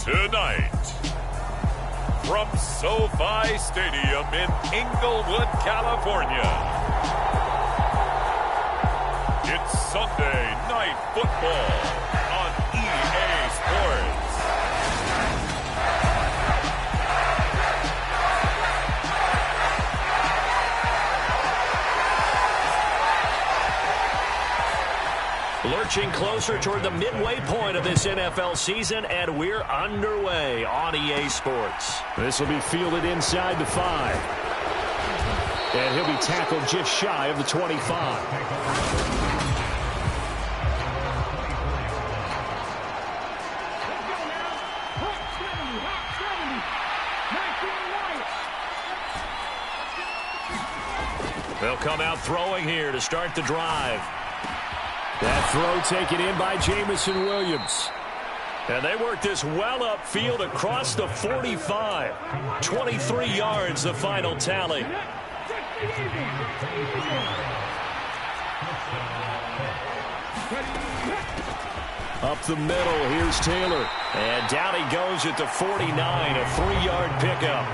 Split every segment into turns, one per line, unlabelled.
Tonight, from SoFi Stadium in Inglewood, California, it's Sunday Night Football on EA Sports.
Lurching closer toward the midway point of this NFL season, and we're underway on EA Sports.
This will be fielded inside the 5. And he'll be tackled just shy of the 25.
They'll come out throwing here to start the drive.
That throw taken in by Jamison Williams.
And they work this well upfield across the 45. 23 yards, the final tally.
Up the middle, here's Taylor.
And down he goes at the 49, a 3-yard pickup.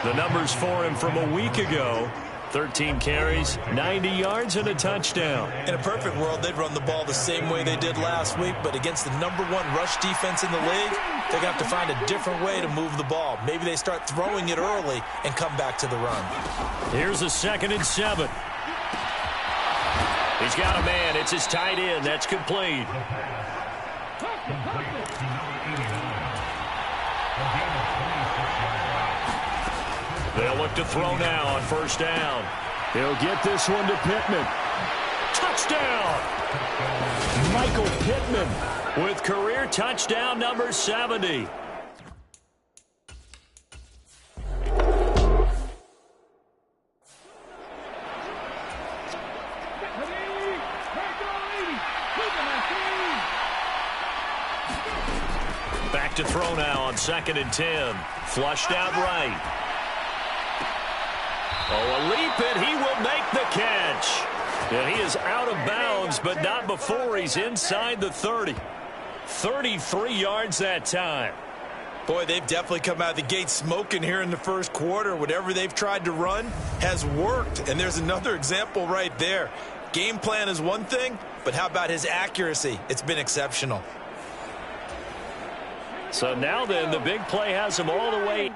The numbers for him from a week ago: 13 carries, 90 yards, and a touchdown.
In a perfect world, they'd run the ball the same way they did last week, but against the #1 rush defense in the league, they're going to have to find a different way to move the ball. Maybe they start throwing it early and come back to the run.
Here's a 2nd and 7. He's got a man. It's his tight end. That's complete. They'll look to throw now on 1st down.
He'll get this one to Pittman.
Touchdown!
Michael Pittman
with career touchdown number 70. Back to throw now on 2nd and 10. Flushed out right. Oh, a leap, and he will make the catch. And he is out of bounds, but not before he's inside the 30. 33 yards that time.
Boy, they've definitely come out of the gate smoking here in the first quarter. Whatever they've tried to run has worked, and there's another example right there. Game plan is one thing, but how about his accuracy? It's been exceptional.
So now then, the big play has him all the way.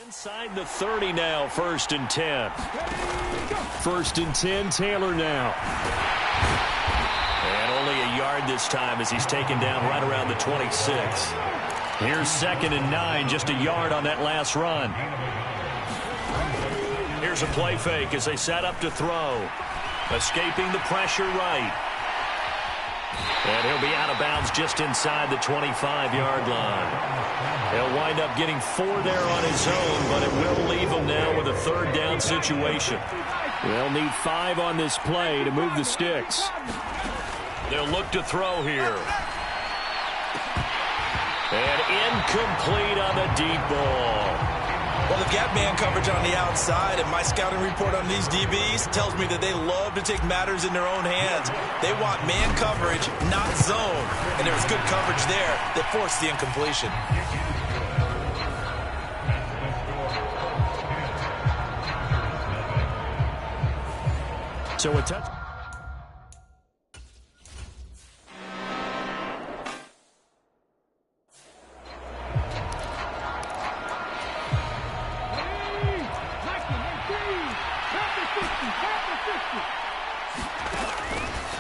Inside the 30 now, 1st and 10.
1st and 10, Taylor now.
And only a yard this time as he's taken down right around the 26. Here's 2nd and 9, just a yard on that last run. Here's a play fake as they set up to throw. Escaping the pressure right. And he'll be out of bounds just inside the 25-yard line. He'll wind up getting 4 there on his own, but it will leave him now with a 3rd down situation.
They'll need 5 on this play to move the sticks.
They'll look to throw here. And incomplete on the deep ball.
Well, they've got man coverage on the outside, and my scouting report on these DBs tells me that they love to take matters in their own hands. They want man coverage, not zone. And there was good coverage there that forced the incompletion.
So a touch.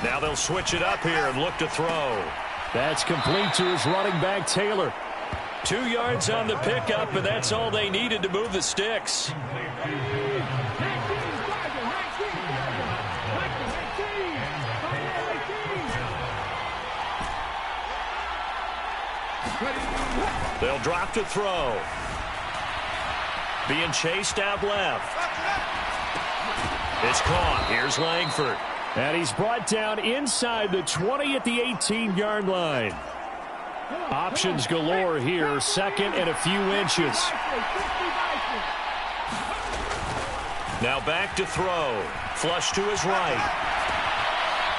Now they'll switch it up here and look to throw.
That's complete to his running back, Taylor.
2 yards on the pickup, and that's all they needed to move the sticks. They'll drop to throw. Being chased out left. It's caught. Here's Langford.
And he's brought down inside the 20 at the 18-yard line. Options galore here. Second and a few inches.
Now back to throw. Flush to his right.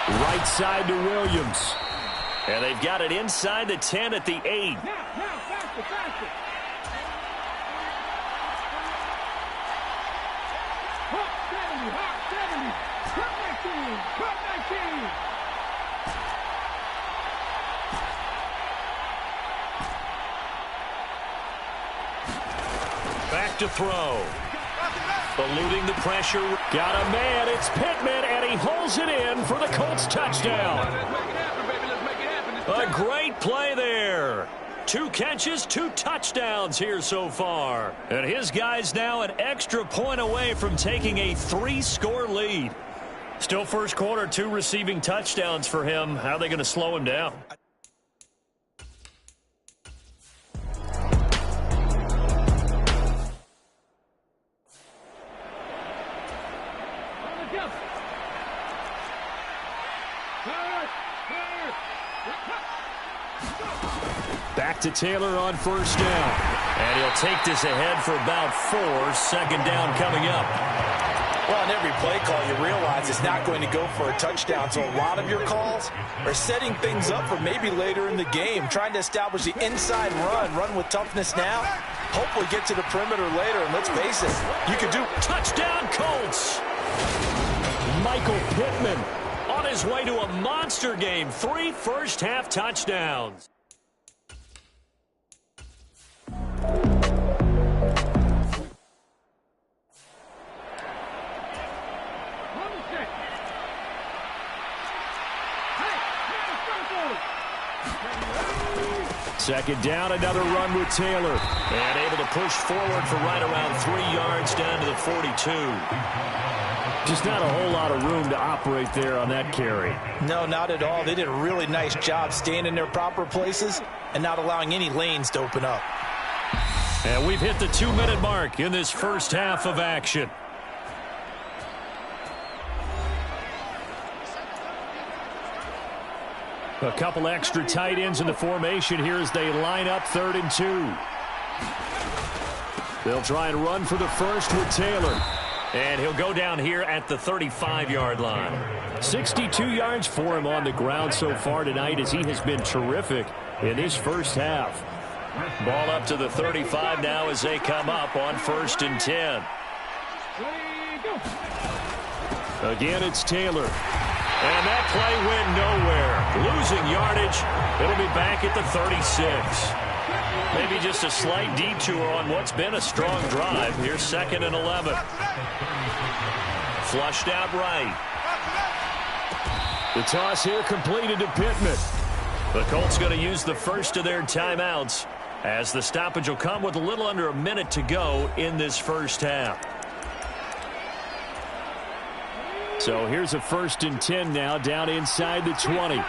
Right side to Williams.
And they've got it inside the 10 at the 8. Back to throw. Eluding the pressure.
Got a man. It's Pittman, and he holds it in for the Colts touchdown.
A great play there. 2 catches, 2 touchdowns here so far. And his guy's now an extra point away from taking a 3-score lead. Still first quarter, 2 receiving touchdowns for him. How are they going to slow him down?
Back to Taylor on first down.
And he'll take this ahead for about 4. Second down coming up.
Well, on every play call, you realize it's not going to go for a touchdown. So a lot of your calls are setting things up for maybe later in the game, trying to establish the inside run with toughness now. Hopefully get to the perimeter later, and let's face it, you could do
touchdown Colts.
Michael Pittman
on his way to a monster game. 3 first-half touchdowns.
Second down, another run with Taylor.
And able to push forward for right around 3 yards down to the 42.
Just not a whole lot of room to operate there on that carry.
No, not at all. They did a really nice job staying in their proper places and not allowing any lanes to open up.
And we've hit the 2-minute mark in this first half of action.
A couple extra tight ends in the formation here as they line up 3rd and 2. They'll try and run for the first with Taylor.
And he'll go down here at the 35-yard line.
62 yards for him on the ground so far tonight as he has been terrific in this first half.
Ball up to the 35 now as they come up on 1st and 10.
Again, it's Taylor.
And that play went nowhere. Losing yardage. It'll be back at the 36. Maybe just a slight detour on what's been a strong drive. Here's 2nd and 11. Flushed out right.
The toss here completed to Pittman.
The Colts going to use the first of their timeouts as the stoppage will come with a little under a minute to go in this first half.
So here's a 1st and 10 now down inside the 20.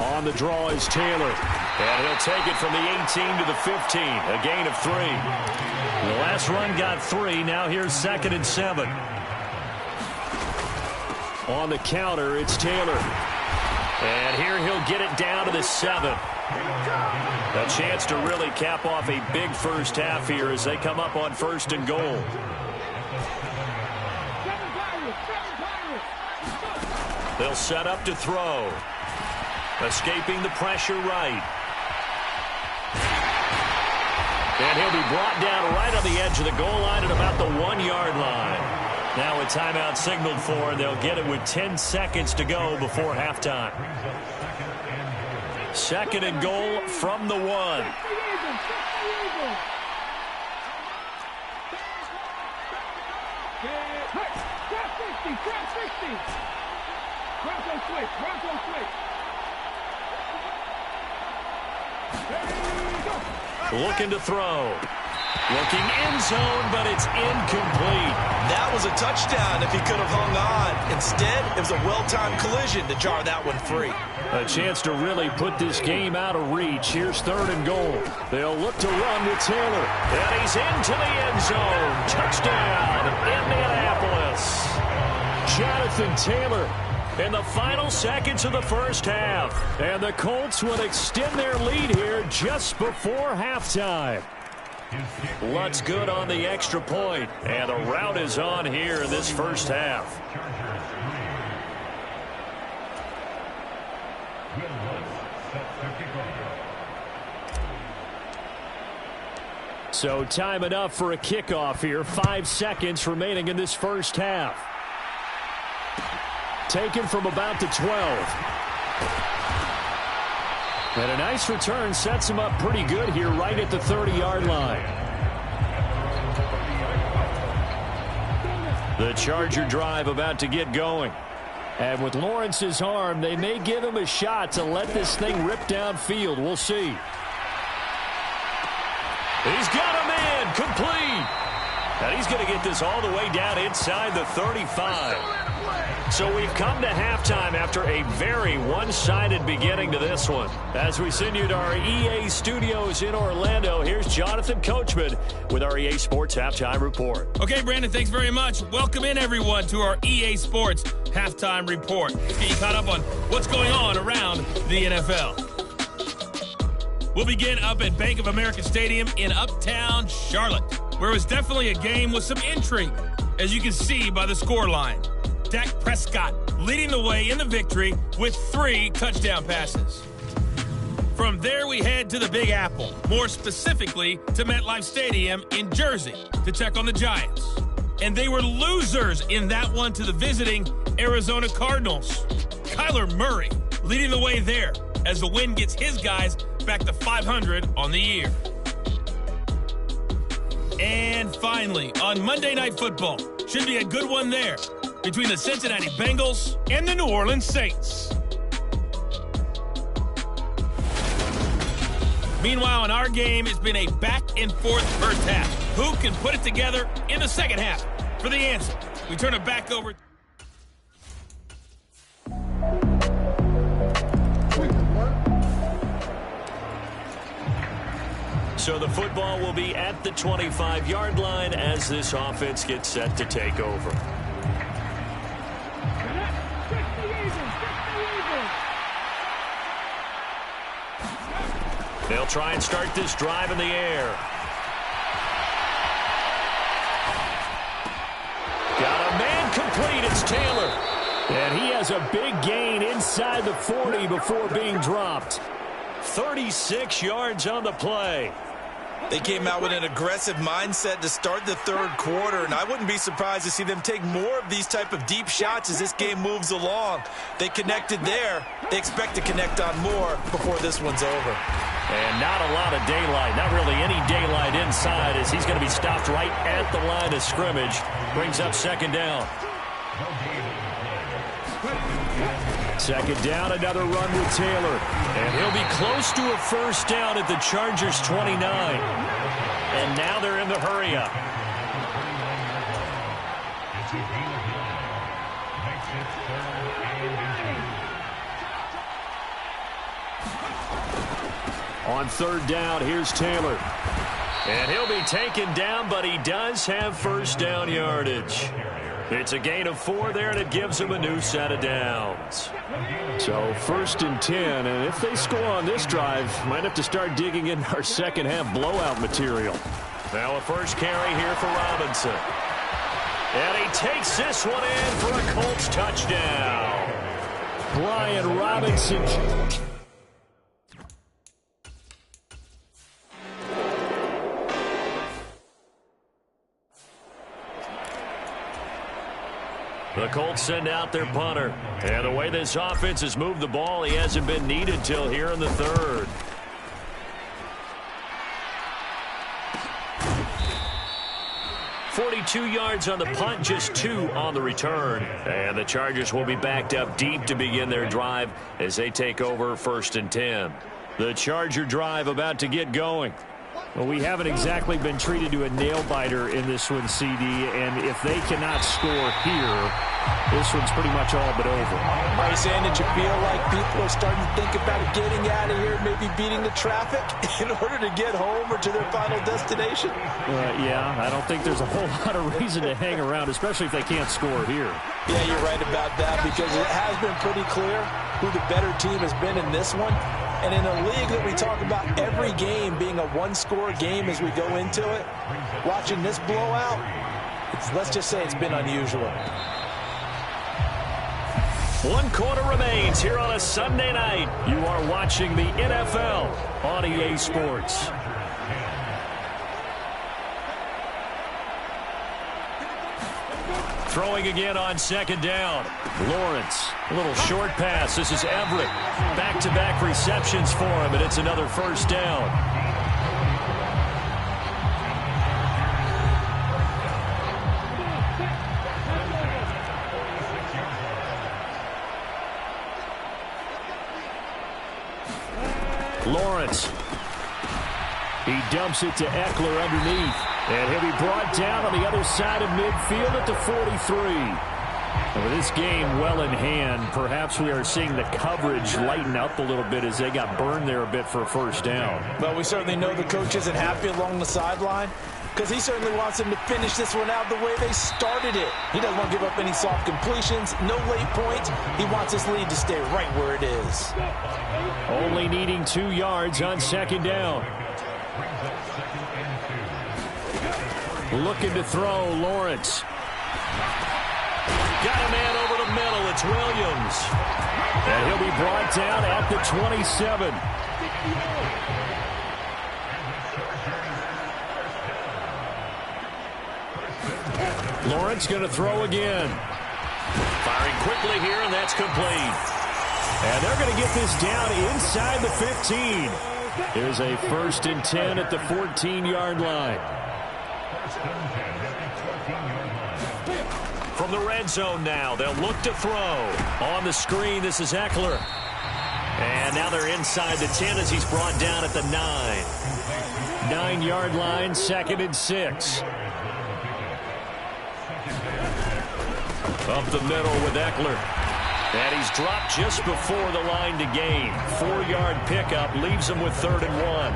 On the draw is Taylor.
And he'll take it from the 18 to the 15. A gain of 3. The last run got 3. Now here's 2nd and 7.
On the counter, it's Taylor.
And here he'll get it down to the 7. A chance to really cap off a big first half here as they come up on 1st and goal. They'll set up to throw. Escaping the pressure right. And he'll be brought down right on the edge of the goal line at about the 1-yard line. Now a timeout signaled for, and they'll get it with 10 seconds to go before halftime. 2nd and goal from the 1. Looking to throw. Looking end zone, but it's incomplete.
That was a touchdown if he could have hung on. Instead, it was a well-timed collision to jar that one free.
A chance to really put this game out of reach. Here's 3rd and goal. They'll look to run with Taylor.
And he's into the end zone. Touchdown, Indianapolis.
Jonathan Taylor in the final seconds of the first half. And the Colts will extend their lead here just before halftime.
Lutz good on the extra point. And the route is on here in this first half.
So time enough for a kickoff here. 5 seconds remaining in this first half. Taken from about the 12. And a nice return sets him up pretty good here right at the 30-yard line. The Charger drive about to get going. And with Lawrence's arm, they may give him a shot to let this thing rip downfield. We'll see.
He's got a man complete. And he's going to get this all the way down inside the 35. So we've come to halftime after a very one-sided beginning to this one. As we send you to our EA studios in Orlando, here's Jonathan Coachman with our EA Sports Halftime Report.
Okay, Brandon, thanks very much. Welcome in, everyone, to our EA Sports Halftime Report. Let's get you caught up on what's going on around the NFL. We'll begin up at Bank of America Stadium in Uptown Charlotte, where it was definitely a game with some intrigue, as you can see by the scoreline. Dak Prescott leading the way in the victory with 3 touchdown passes. From there, we head to the Big Apple, more specifically to MetLife Stadium in Jersey to check on the Giants. And they were losers in that one to the visiting Arizona Cardinals. Kyler Murray leading the way there as the win gets his guys back to 500 on the year. And finally, on Monday Night Football, should be a good one there, between the Cincinnati Bengals and the New Orleans Saints. Meanwhile, in our game, it's been a back-and-forth first half. Who can put it together in the second half? For the answer, we turn it back over.
So the football will be at the 25-yard line as this offense gets set to take over. They'll try and start this drive in the air. Got a man complete. It's Taylor.
And he has a big gain inside the 40 before being dropped.
36 yards on the play.
They came out with an aggressive mindset to start the third quarter, and I wouldn't be surprised to see them take more of these type of deep shots as this game moves along. They connected there. They expect to connect on more before this one's over.
And not a lot of daylight, not really any daylight inside, as he's going to be stopped right at the line of scrimmage. Brings up second down.
Second down, another run with Taylor.
And he'll be close to a first down at the Chargers' 29. And now they're in the hurry-up.
On third down, here's Taylor.
And he'll be taken down, but he does have first down yardage. It's a gain of 4 there, and it gives him a new set of downs.
So first and 10, and if they score on this drive, might have to start digging in our second half blowout material.
Now a first carry here for Robinson. And he takes this one in for a Colts touchdown.
Brian Robinson.
The Colts send out their punter. And the way this offense has moved the ball, he hasn't been needed till here in the third. .42 yards on the punt, just 2 on the return. And the Chargers will be backed up deep to begin their drive as they take over first and 10.
The Charger drive about to get going. Well, we haven't exactly been treated to a nail-biter in this one, CD, and if they cannot score here, this one's pretty much all but over.
Are you saying that you feel like people are starting to think about getting out of here, maybe beating the traffic in order to get home or to their final destination?
Yeah, I don't think there's a whole lot of reason to hang around, especially if they can't score here.
Yeah, you're right about that, because it has been pretty clear who the better team has been in this one. And in a league that we talk about every game being a one-score game as we go into it, watching this blowout, let's just say it's been unusual.
1 quarter remains here on a Sunday night. You are watching the NFL on EA Sports. Throwing again on second down. Lawrence, a little short pass. This is Everett. Back-to-back receptions for him, and it's another first down. Lawrence. He dumps it to Eckler underneath. And he'll be brought down on the other side of midfield at the 43. And with this game well in hand, perhaps we are seeing the coverage lighten up a little bit as they got burned there a bit for a first down.
Well, we certainly know the coach isn't happy along the sideline, because he certainly wants them to finish this one out the way they started it. He doesn't want to give up any soft completions, no late points. He wants his lead to stay right where it is.
Only needing 2 yards on second down. Looking to throw, Lawrence. Got a man over the middle. It's Williams. And he'll be brought down at the 27. Lawrence going to throw again. Firing quickly here, and that's complete. And they're going to get this down inside the 15. Here's a 1st and 10 at the 14-yard line. From the red zone now, they'll look to throw. On the screen, this is Eckler. And now they're inside the 10 as he's brought down at the 9. 9-yard line, 2nd and 6. Up the middle with Eckler. And he's dropped just before the line to gain. 4-yard pickup leaves him with 3rd and 1.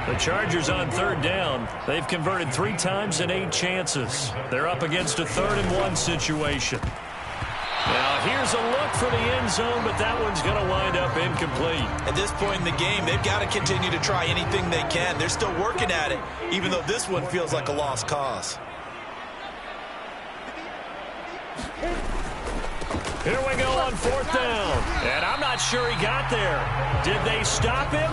The Chargers on 3rd down. They've converted 3 times in 8 chances. They're up against a 3rd and 1 situation. Now here's a look for the end zone, but that one's going to wind up incomplete.
At this point in the game, they've got to continue to try anything they can. They're still working at it, even though this one feels like a lost cause.
Here we go on 4th down. And I'm not sure he got there. Did they stop him?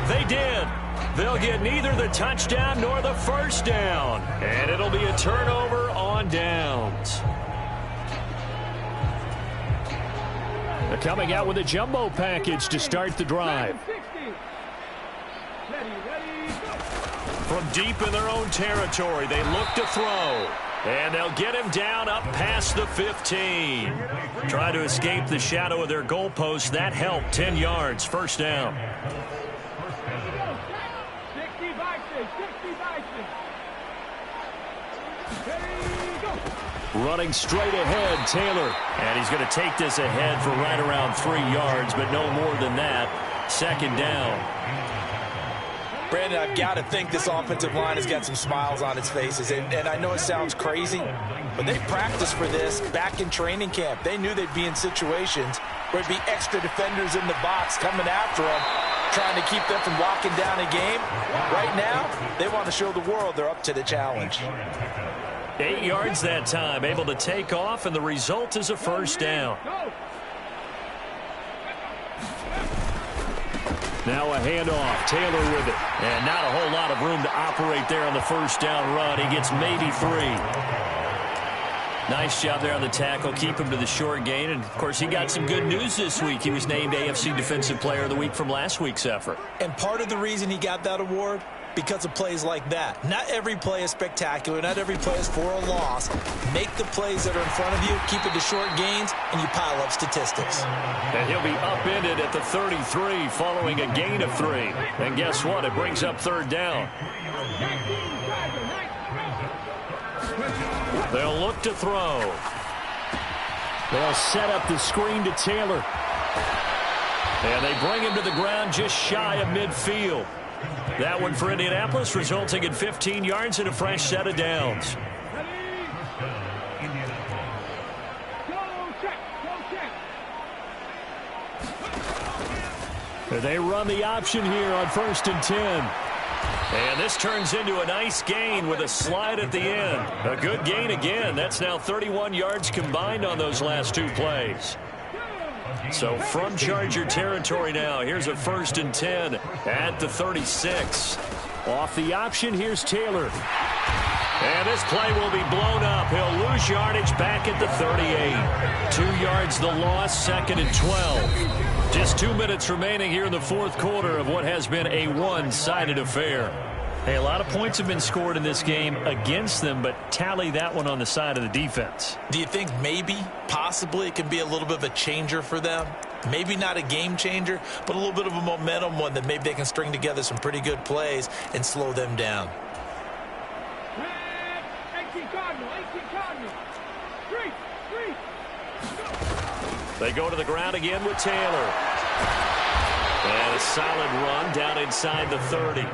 They did. They'll get neither the touchdown nor the first down. And it'll be a turnover on downs. They're coming out with a jumbo package to start the drive. From deep in their own territory, they look to throw. And they'll get him down up past the 15. Try to escape the shadow of their goalpost. That helped. 10 yards, first down. Running straight ahead, Taylor. And he's going to take this ahead for right around 3 yards, but no more than that. 2nd down.
Brandon, I've got to think this offensive line has got some smiles on its faces. And I know it sounds crazy, but they practiced for this back in training camp. They knew they'd be in situations where it'd be extra defenders in the box coming after them, trying to keep them from locking down a game. Right now, they want to show the world they're up to the challenge.
8 yards that time, able to take off, and the result is a first down. Now a handoff, Taylor with it. And not a whole lot of room to operate there on the first down run. He gets maybe 3. Nice job there on the tackle, keep him to the short gain. And, of course, he got some good news this week. He was named AFC Defensive Player of the Week from last week's effort.
And part of the reason he got that award because of plays like that. Not every play is spectacular. Not every play is for a loss. Make the plays that are in front of you, keep it to short gains, and you pile up statistics.
And he'll be upended at the 33 following a gain of 3. And guess what? It brings up third down. They'll look to throw. They'll set up the screen to Taylor. And they bring him to the ground just shy of midfield. That one for Indianapolis, resulting in 15 yards and a fresh set of downs. They run the option here on 1st and 10. And this turns into a nice gain with a slide at the end. A good gain again. That's now 31 yards combined on those last 2 plays. So from Charger territory now, here's a 1st and 10 at the 36. Off the option, here's Taylor. And this play will be blown up. He'll lose yardage back at the 38. 2 yards the loss, 2nd and 12. Just 2 minutes remaining here in the 4th quarter of what has been a one-sided affair. Hey, a lot of points have been scored in this game against them, but tally that one on the side of the defense.
Do you think maybe, possibly, it can be a little bit of a changer for them? Maybe not a game changer, but a little bit of a momentum one that maybe they can string together some pretty good plays and slow them down.
18 Cardinal.
They go to the ground again with Taylor. And a solid run down inside the 30.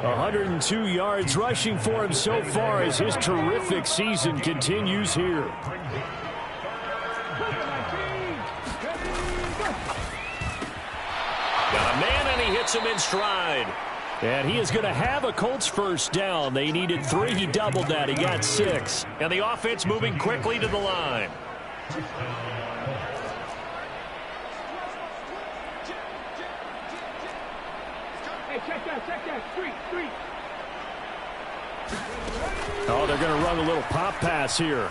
102 yards rushing for him so far as his terrific season continues here. Got a man, and he hits him in stride. And he is going to have a Colts first down. They needed 3. He doubled that. He got 6. And the offense moving quickly to the line.
Check that. Street.
Oh, they're going to run a little pop pass here.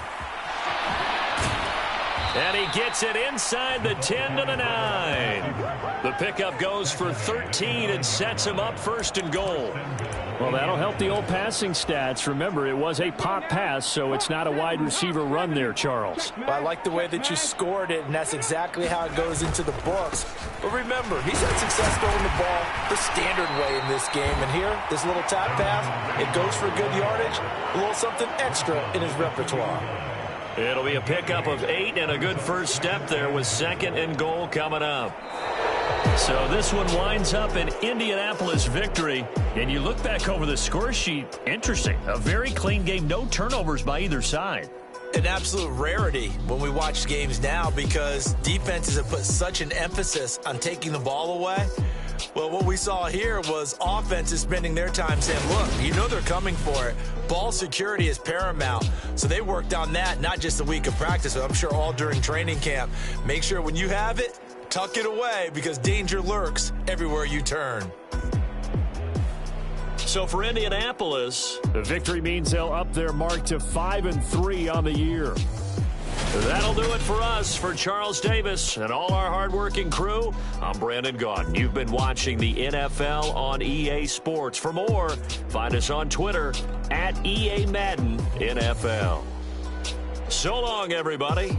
And he gets it inside the 10 to the 9. The pickup goes for 13 and sets him up 1st and goal. Well, that'll help the old passing stats. Remember, it was a pop pass, so it's not a wide receiver run there, Charles.
Well, I like the way that you scored it, and that's exactly how it goes into the books. But remember, he's had success throwing the ball the standard way in this game. And here, this little tap pass, it goes for good yardage, a little something extra in his repertoire.
It'll be a pickup of 8 and a good first step there with 2nd and goal coming up. So this one winds up an Indianapolis victory. And you look back over the score sheet, interesting. A very clean game, no turnovers by either side.
An absolute rarity when we watch games now because defenses have put such an emphasis on taking the ball away. Well, what we saw here was offenses spending their time saying, look, you know they're coming for it. Ball security is paramount. So they worked on that, not just a week of practice, but I'm sure all during training camp. Make sure when you have it, tuck it away because danger lurks everywhere you turn.
So for Indianapolis, the victory means they'll up their mark to 5-3 on the year. That'll do it for us. For Charles Davis and all our hardworking crew, I'm Brandon Gaudin. You've been watching the NFL on EA Sports. For more, find us on Twitter at EA Madden NFL. So long, everybody.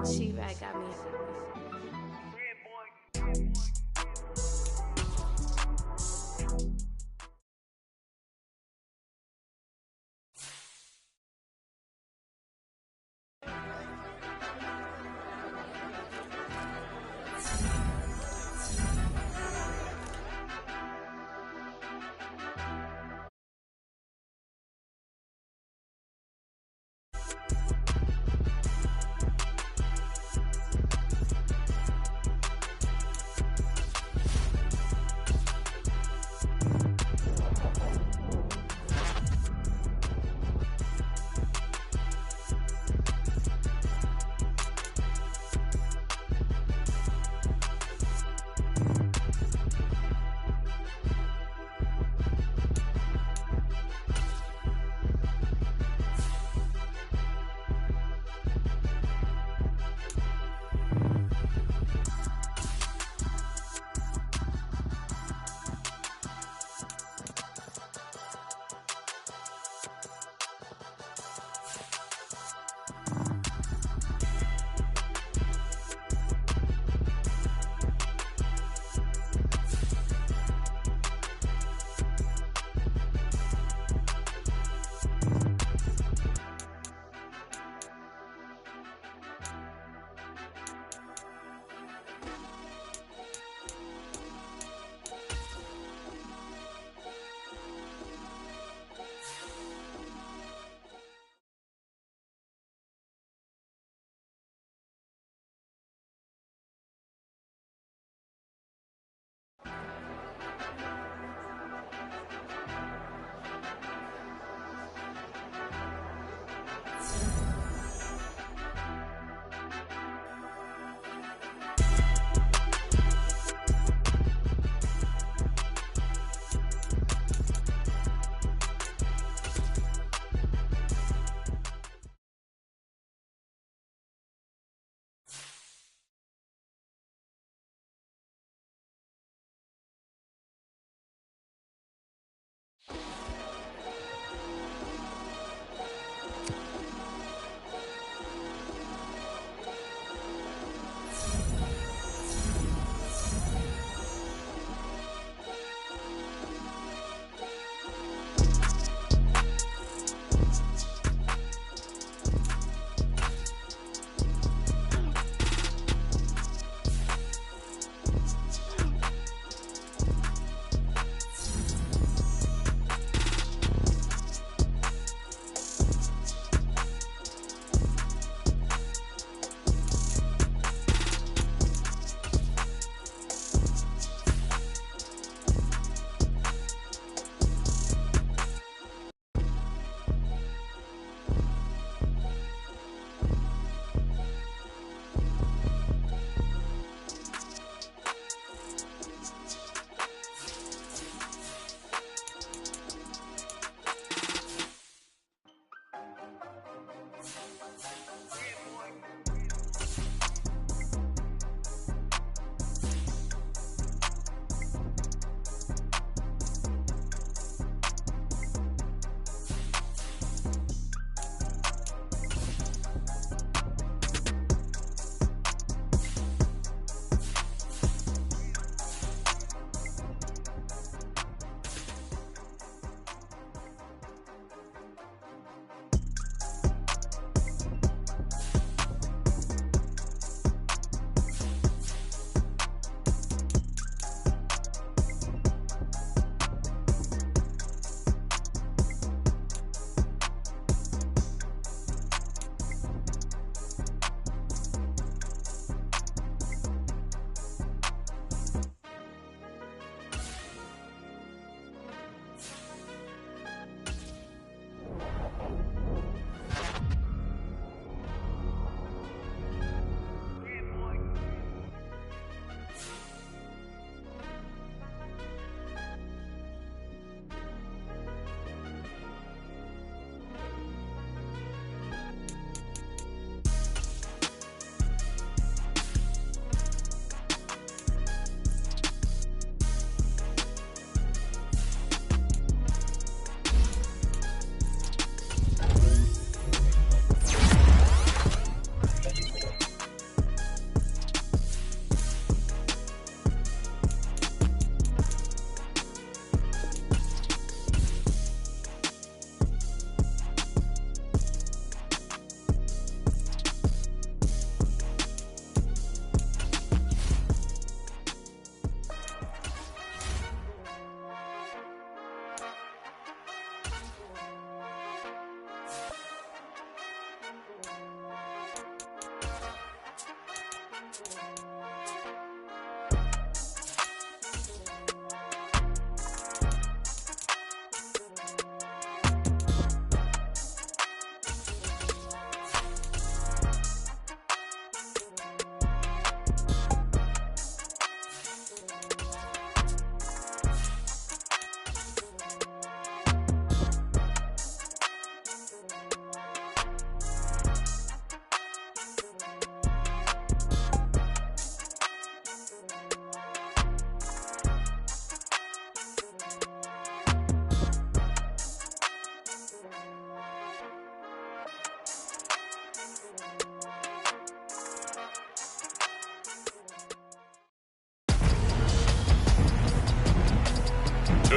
She-Rag got me.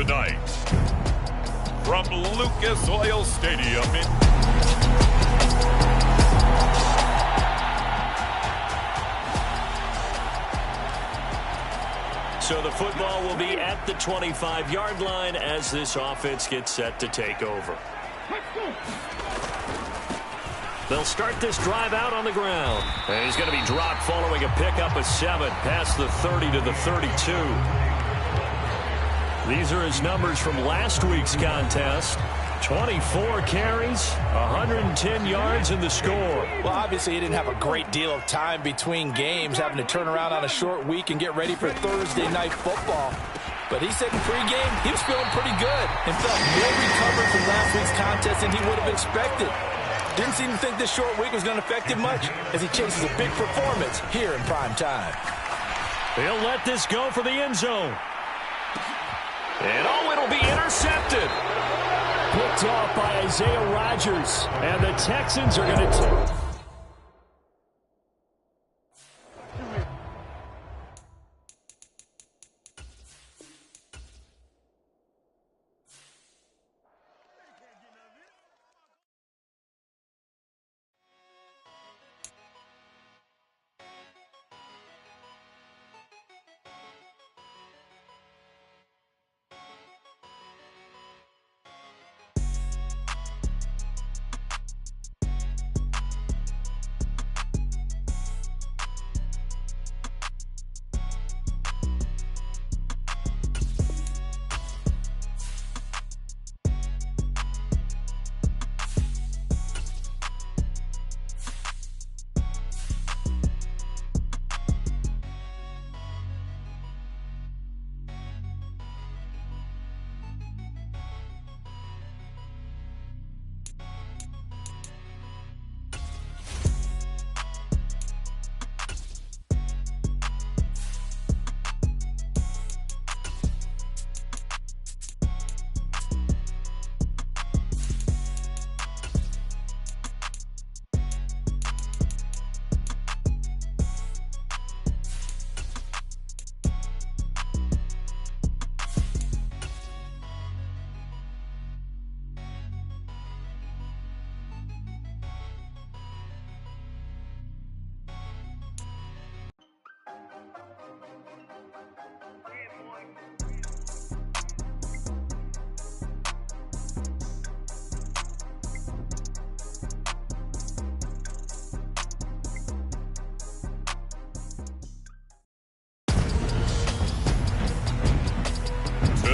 Tonight, from Lucas Oil Stadium in
So the football will be at the 25-yard line as this offense gets set to take over. They'll start this drive out on the ground. And he's going to be dropped following a pickup of 7 past the 30 to the 32. These are his numbers from last week's contest. 24 carries, 110 yards in the score.
Well, obviously, he didn't have a great deal of time between games, having to turn around on a short week and get ready for Thursday night football. But he said in pregame he was feeling pretty good and felt more recovered from last week's contest than he would have expected. Didn't seem to think this short week was going to affect him much as he chases a big performance here in prime time.
He'll let this go for the end zone. And it'll be intercepted. Picked off by Isaiah Rodgers. And the Texans are going to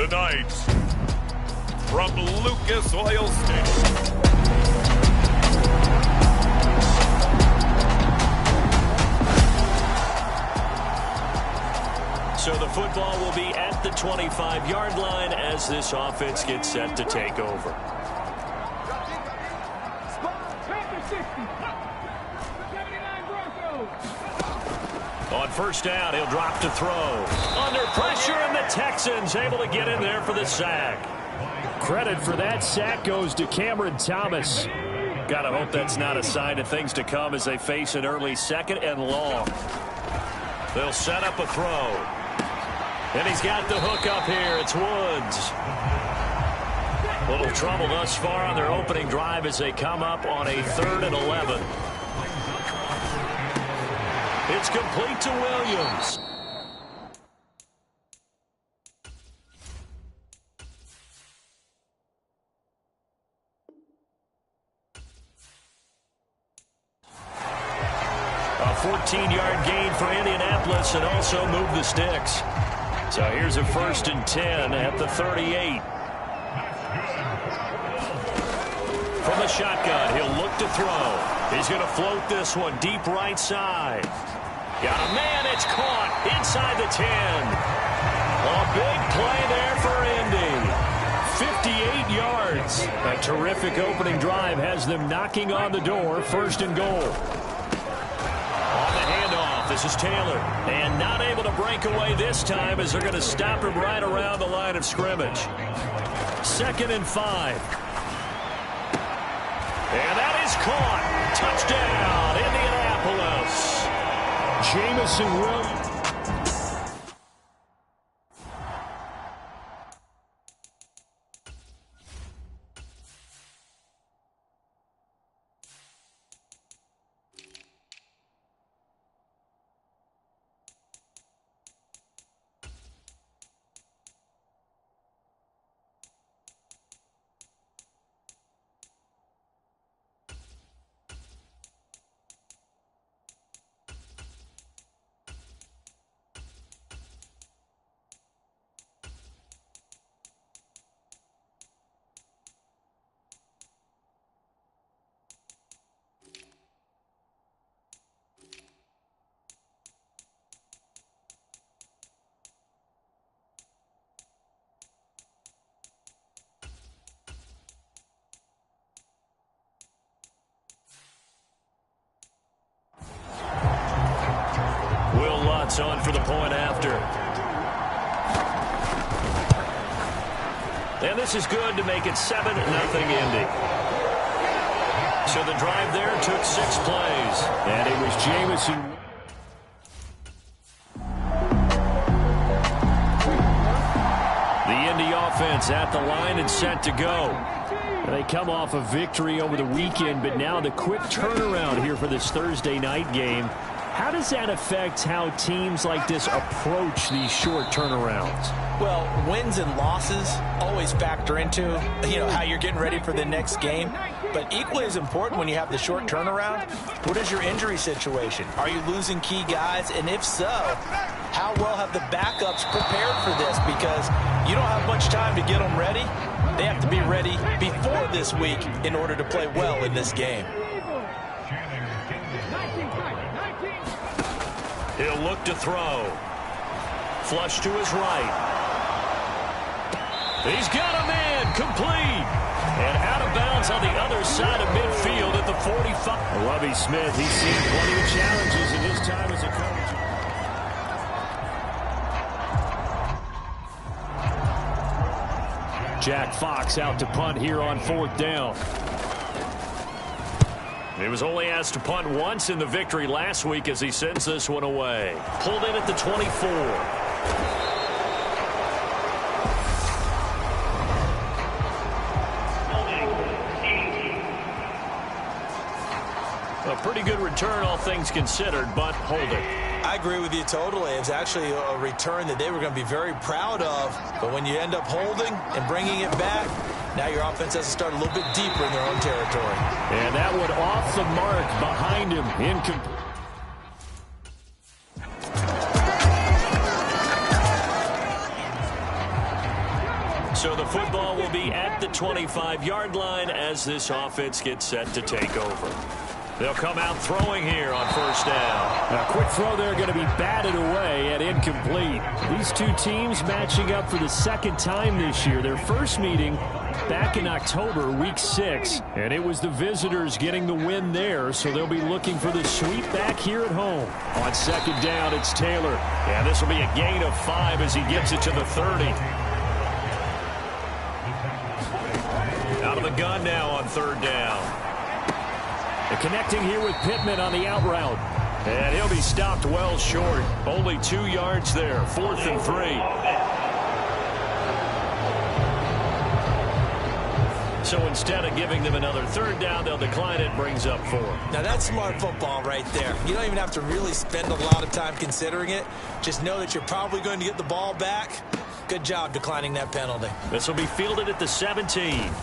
tonight, from Lucas Oil Stadium.
So the football will be at the 25-yard line as this offense gets set to take over. On first down, he'll drop to throw. Under pressure, and the Texans able to get in there for the sack. Credit for that sack goes to Cameron Thomas. Gotta hope that's not a sign of things to come as they face an early 2nd and long. They'll set up a throw. And he's got the hook up here. It's Woods. Little trouble thus far on their opening drive as they come up on a 3rd and 11. It's complete to Williams. A 14-yard gain for Indianapolis and also move the sticks. So here's a 1st and 10 at the 38. From the shotgun, he'll look to throw. He's going to float this one deep right side. Got a man, it's caught inside the 10. A big play there for Indy. 58 yards. A terrific opening drive has them knocking on the door. 1st and goal. On the handoff, this is Taylor. And not able to break away this time as they're going to stop him right around the line of scrimmage. 2nd and 5. And that is caught. Touchdown, Indianapolis. Jamison Williams. Colts on for the point after. And this is good to make it 7-0 Indy. So the drive there took 6 plays. And it was Jamison. The Indy offense at the line and set to go. They come off a victory over the weekend, but now the quick turnaround here for this Thursday night game. How does that affect how teams like this approach these short turnarounds?
Well, wins and losses always factor into, how you're getting ready for the next game. But equally as important when you have the short turnaround, what is your injury situation? Are you losing key guys? And if so, how well have the backups prepared for this? Because you don't have much time to get them ready. They have to be ready before this week in order to play well in this game.
He'll look to throw. Flush to his right. He's got a man, complete. And out of bounds on the other side of midfield at the 45. Lovie Smith, he's seen plenty of challenges in his time as a coach. Jack Fox out to punt here on 4th down. He was only asked to punt once in the victory last week as he sends this one away. Pulled in at the 24. A pretty good return, all things considered, but hold it.
I agree with you totally. It's actually a return that they were going to be very proud of. But when you end up holding and bringing it back, now your offense has to start a little bit deeper in their own territory.
And that one off the mark behind him. Incomplete. So the football will be at the 25-yard line as this offense gets set to take over. They'll come out throwing here on 1st down. A quick throw there going to be batted away at incomplete. These two teams matching up for the 2nd time this year. Their first meeting back in October, week 6. And it was the visitors getting the win there, so they'll be looking for the sweep back here at home. On 2nd down, it's Taylor. And this will be a gain of 5 as he gets it to the 30. Out of the gun now on 3rd down. They're connecting here with Pittman on the out route. And he'll be stopped well short. Only 2 yards there. 4th and 3. So instead of giving them another 3rd down, they'll decline it. Brings up 4.
Now that's smart football right there. You don't even have to really spend a lot of time considering it. Just know that you're probably going to get the ball back. Good job declining that penalty.
This will be fielded at the 17.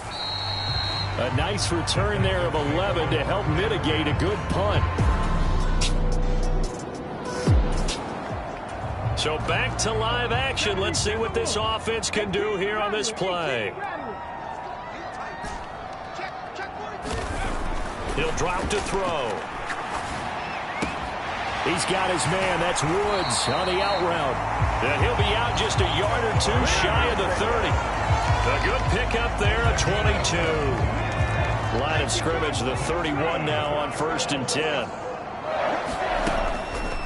A nice return there of 11 to help mitigate a good punt. So back to live action. Let's see what this offense can do here on this play. He'll drop to throw. He's got his man. That's Woods on the out route. And he'll be out just a yard or 2 shy of the 30. A good pickup there, a 22. Line of scrimmage, the 31 now on 1st and 10.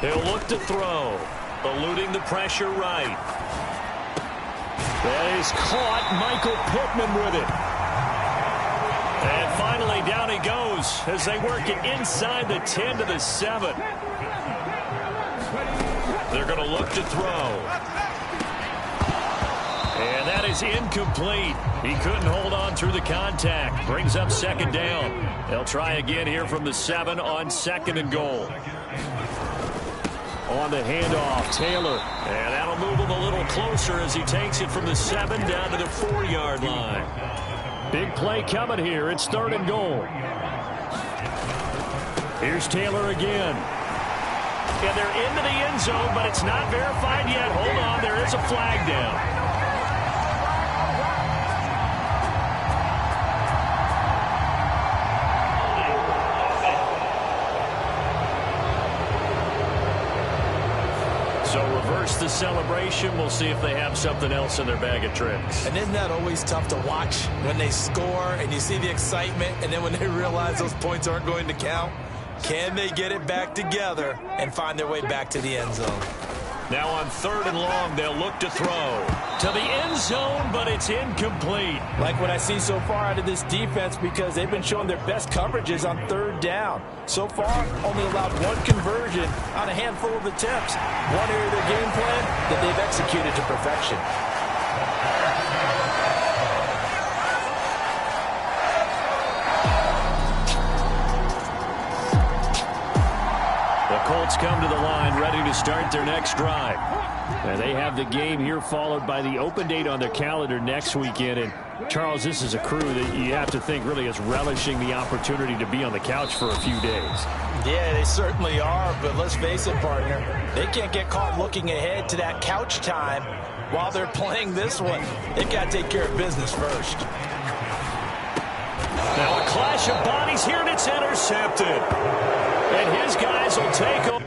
He'll look to throw. Eluding the pressure right. That is caught. Michael Pittman with it. And finally down he goes as they work it inside the 10 to the 7. They're going to look to throw. And that is incomplete. He couldn't hold on through the contact. Brings up 2nd down. They'll try again here from the 7 on 2nd and goal. On the handoff, Taylor. And that'll move him a little closer as he takes it from the 7 down to the 4-yard line. Big play coming here. It's 3rd and goal. Here's Taylor again. And they're into the end zone, but it's not verified yet. Hold on, there is a flag down. So reverse the celebration. We'll see if they have something else in their bag of tricks.
And isn't that always tough to watch when they score and you see the excitement, and then when they realize those points aren't going to count? Can they get it back together and find their way back to the end zone?
Now on 3rd and long, they'll look to throw. To the end zone, but it's incomplete.
Like what I see so far out of this defense, because they've been showing their best coverages on 3rd down. So far, only allowed 1 conversion on a handful of attempts. One area of their game plan that they've executed to perfection.
The Colts come to the line ready to start their next drive. And they have the game here followed by the open date on their calendar next weekend. And Charles, this is a crew that you have to think really is relishing the opportunity to be on the couch for a few days.
Yeah, they certainly are, but let's face it, partner, they can't get caught looking ahead to that couch time while they're playing this one. They've got to take care of business first.
Now a clash of bodies here, and it's intercepted. And his guys will take him.